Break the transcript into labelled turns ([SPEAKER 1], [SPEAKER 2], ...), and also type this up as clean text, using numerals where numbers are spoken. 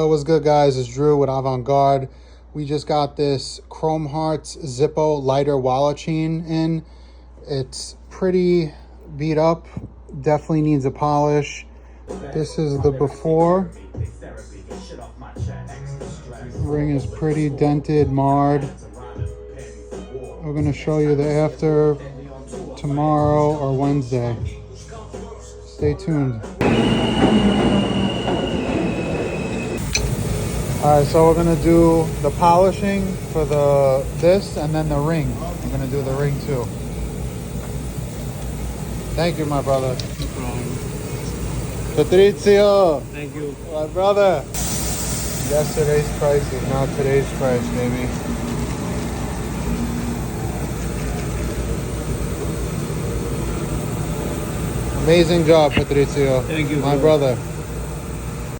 [SPEAKER 1] What's good, guys? It's Drew with Avant-Garde. We just got this Chrome Hearts Zippo lighter wallet chain in. It's pretty beat up, definitely needs a polish. This is the before. Ring is pretty dented, marred. We're gonna show you the after tomorrow or Wednesday. Stay tuned. All right, so we're gonna do the polishing for this and then the ring. We're gonna do the ring too. Thank you, my brother.
[SPEAKER 2] No problem.
[SPEAKER 1] Patrizio,
[SPEAKER 2] Thank you.
[SPEAKER 1] my brother. Yesterday's price is now today's price, baby. Amazing job, Patrizio.
[SPEAKER 2] Thank you,
[SPEAKER 1] my
[SPEAKER 2] bro.
[SPEAKER 1] brother.